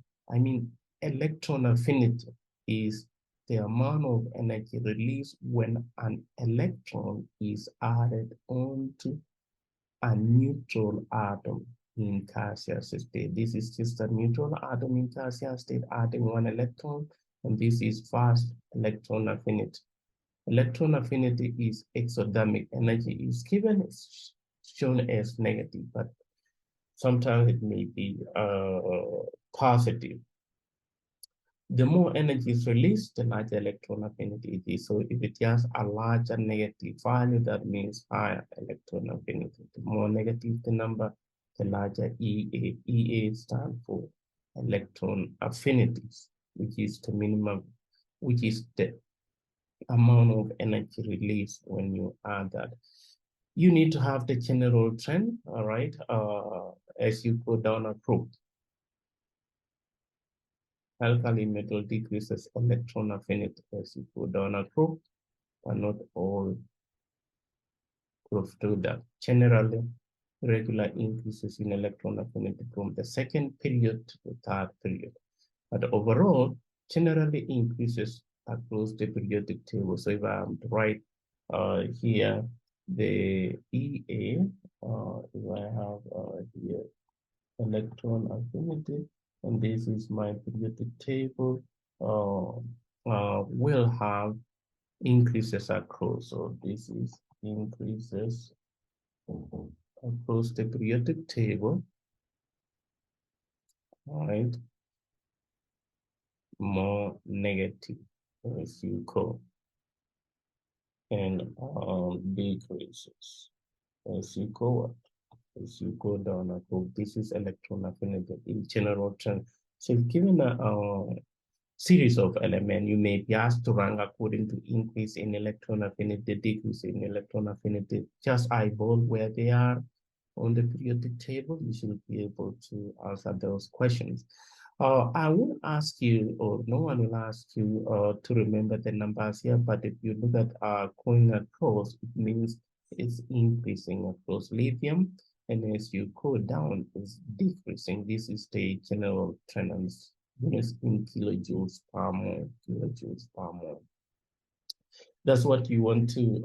electron affinity is the amount of energy released when an electron is added onto a neutral atom in gaseous state. This is just a neutral atom in gaseous state adding one electron, and this is fast electron affinity. Electron affinity is exothermic energy is given, it's shown as negative, but sometimes it may be positive. The more energy is released, the larger electron affinity it is. So if it has a larger negative value, that means higher electron affinity. The more negative the number, the larger EA. EA stands for electron affinities, which is the minimum, which is the amount of energy released when you add that. You need to have the general trend, all right, as you go down a group. Alkali metal decreases electron affinity as you go down a group, but not all groups do that. Generally, regular increases in electron affinity from the second period to the third period. But overall, generally increases across the periodic table. So if I'm to write here the EA, if I have here electron affinity, and this is my periodic table, will have increases across. So this is increases across the periodic table, right? More negative, as you call, and decreases as you go up. as you go down a group. This is electron affinity in general terms. So if given a series of elements, you may be asked to rank according to increase in electron affinity, decrease in electron affinity. Just eyeball where they are on the periodic table. You should be able to answer those questions. I won't ask you, or no one will ask you to remember the numbers here, but if you look at going across, it means it's increasing across lithium, and as you go down, it's decreasing. This is the general trend units in kilojoules per mole, kilojoules per mole. That's what you want to,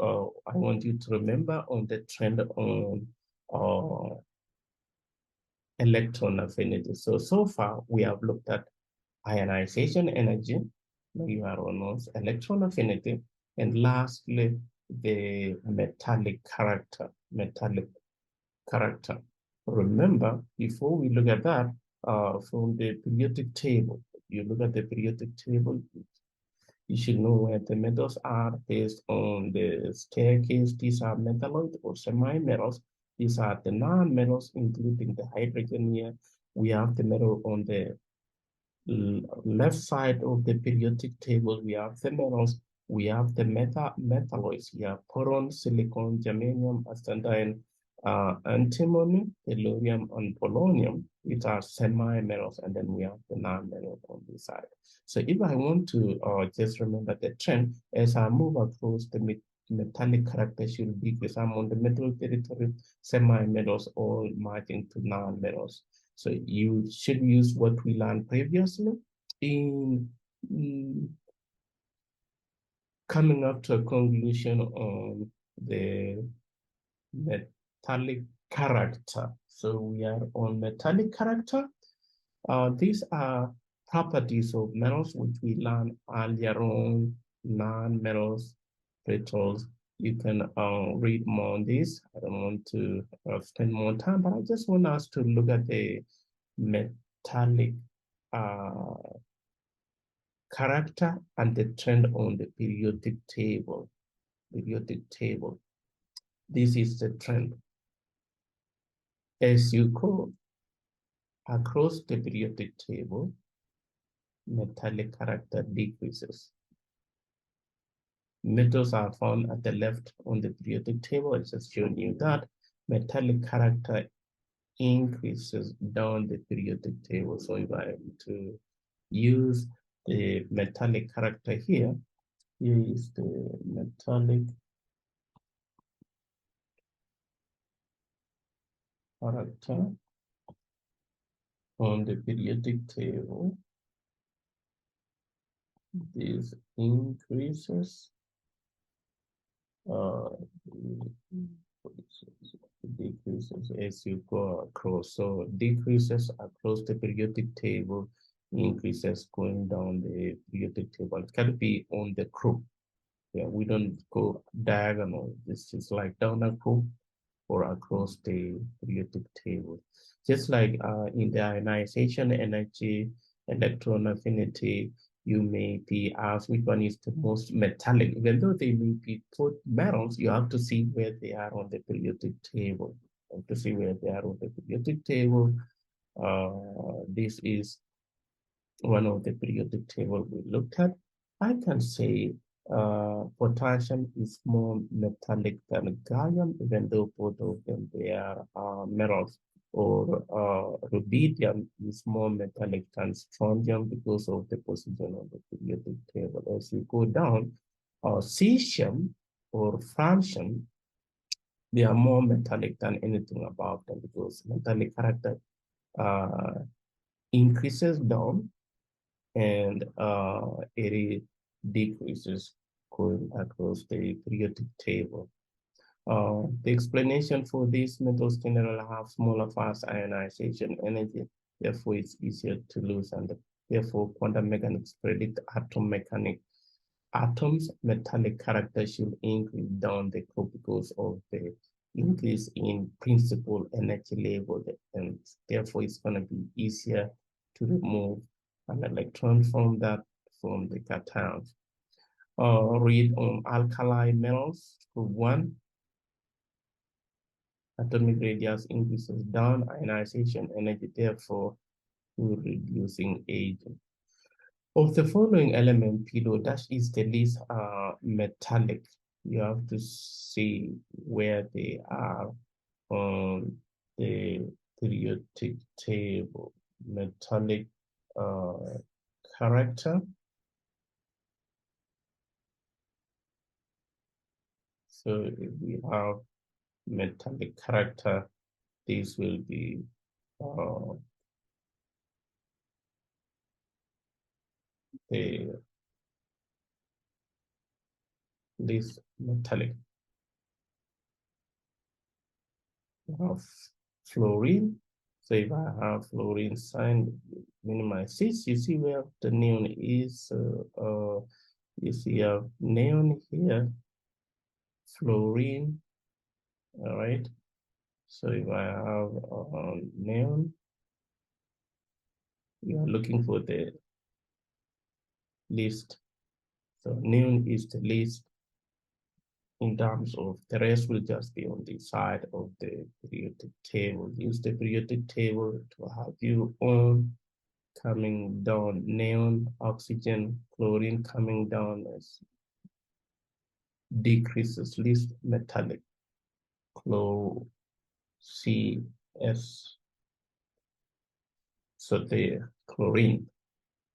I want you to remember on the trend on electron affinity. So far we have looked at ionization energy, you are almost electron affinity, and lastly, the metallic character, Remember, before we look at that, from the periodic table, you look at the periodic table, you should know where the metals are based on the staircase. These are metalloid or semi-metals. These are the non-metals, including the hydrogen here. We have the metal on the left side of the periodic table. We have the metals. We have the metalloids here: boron, silicon, germanium, astatine, antimony, tellurium, and polonium. These are semi-metals, and then we have the non-metal on this side. So if I want to just remember the trend, as I move across the metallic character should decrease. I'm on the metal territory, semi-metals all merging to non-metals. So you should use what we learned previously in coming up to a conclusion on the metallic character. So we are on metallic character. These are properties of metals which we learned earlier on, non-metals, metals. You can read more on this. I don't want to spend more time, but I just want us to look at the metallic character and the trend on the periodic table. This is the trend. As you go across the periodic table, metallic character decreases. Metals are found at the left on the periodic table. I just showed you that. Metallic character increases down the periodic table. So if I am to use the metallic character here, here is the metallic character on the periodic table. This increases, decreases as you go across. So decreases across the periodic table, increases going down the periodic table. It can be on the group. Yeah, we don't go diagonal. This is like down a group or across the periodic table. Just like in the ionization energy, electron affinity, you may be asked which one is the most metallic. Even though they may be both metals, you have to see where they are on the periodic table. You have to see where they are on the periodic table. This is one of the periodic table we looked at. I can say potassium is more metallic than gallium, even though both of them they are metals. Or rubidium is more metallic than strontium because of the position on the periodic table. As you go down, cesium or francium, they are more metallic than anything above them because metallic character increases down and it decreases going across the periodic table. The explanation for these metals generally have smaller fast ionization energy, therefore it's easier to lose, and therefore quantum mechanics predict atom mechanics. Atoms' metallic character should increase down the group because of the increase in principal energy level, and therefore it's going to be easier to remove an electron from the cations. Read on alkali metals, group 1. Atomic radius increases down ionization energy, therefore reducing aging. Of the following element, P dash is the least metallic. You have to see where they are on the periodic table. Metallic character. So if we have metallic character, this will be the least metallic. We have fluorine. So if I have fluorine sign, minimize this, you see where the neon is. You see a neon here, fluorine, all right? So if I have neon, you are looking for the least. So neon is the least in terms of the rest will just be on the side of the periodic table. Use the periodic table to have you on coming down, neon, oxygen, chlorine coming down as decreases least metallic, chlor, CS. So the chlorine.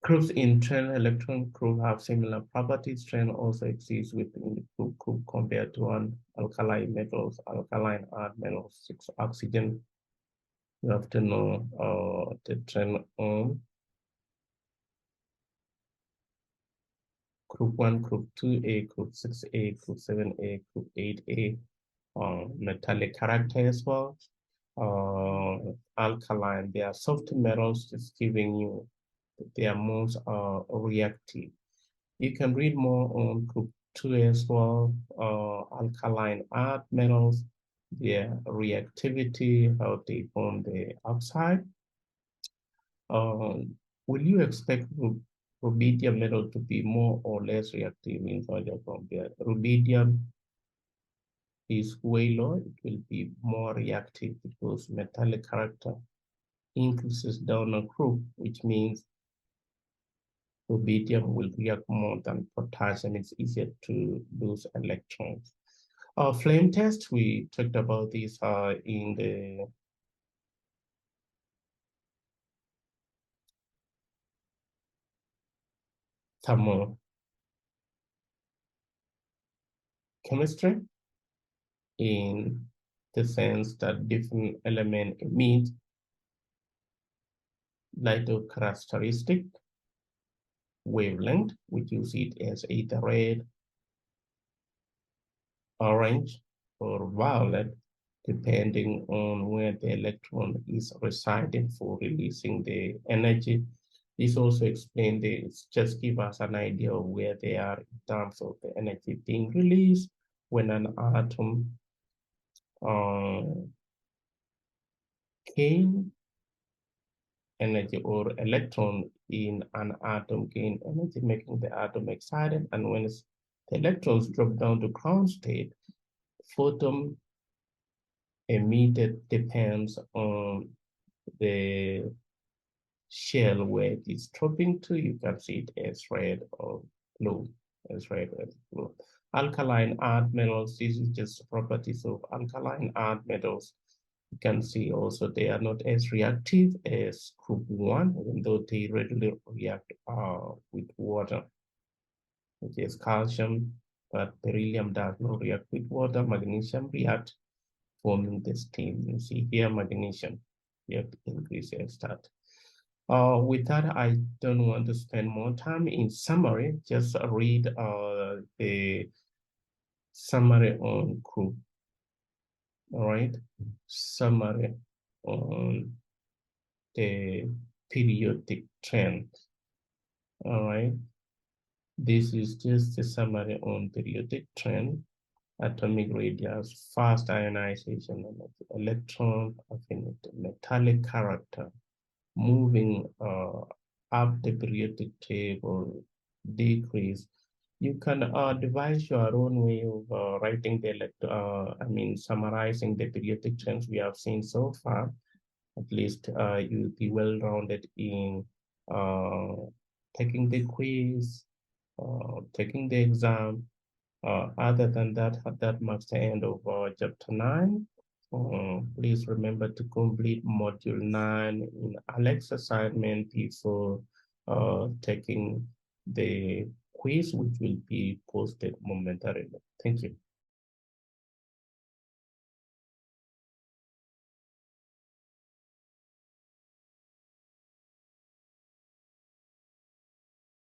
Groups in trend electron group have similar properties. Trend also exists within the group compared to an alkali metals, alkaline earth metals, 6 oxygen. You have to know the trend on group 1, group 2A, group 6A, group 7A, group 8A, metallic character as well. Alkaline, they are soft metals, just giving you they are most reactive. You can read more on group 2 as well, alkaline earth metals, their reactivity, how they form the oxide. Will you expect rubidium metal to be more or less reactive in further compare? Rubidium is way low, it will be more reactive because metallic character increases down a group, which means rubidium will react more than potassium. It's easier to lose electrons. Flame test, we talked about this in the thermochemistry in the sense that different elements emit light characteristic wavelength, which you see it as either red, orange, or violet, depending on where the electron is residing for releasing the energy. This also explains this, just give us an idea of where they are in terms of the energy being released when an atom gain energy or electron in an atom gain energy, making the atom excited. And when the electrons drop down to ground state, photon emitted depends on the shell where it is dropping to. You can see it as red or blue, as red or blue. Alkaline earth metals, this is just properties of alkaline earth metals. You can see also they are not as reactive as group 1, even though they readily react with water, which is calcium, but beryllium does not react with water. Magnesium react, forming the steam. You see here magnesium, you have to increase your start. With that, I don't want to spend more time. In summary, just read the summary on group. All right, summary on the periodic trend. All right, this is just a summary on periodic trend, atomic radius, fast ionization, electron affinity, metallic character, moving up the periodic table, decrease. You can devise your own way of writing summarizing the periodic trends we have seen so far. At least you'll be well-rounded in uh, taking the quiz, taking the exam. Other than that, that marks the end of chapter 9. Please remember to complete module 9 in Alex assignment before taking the quiz, which will be posted momentarily. Thank you.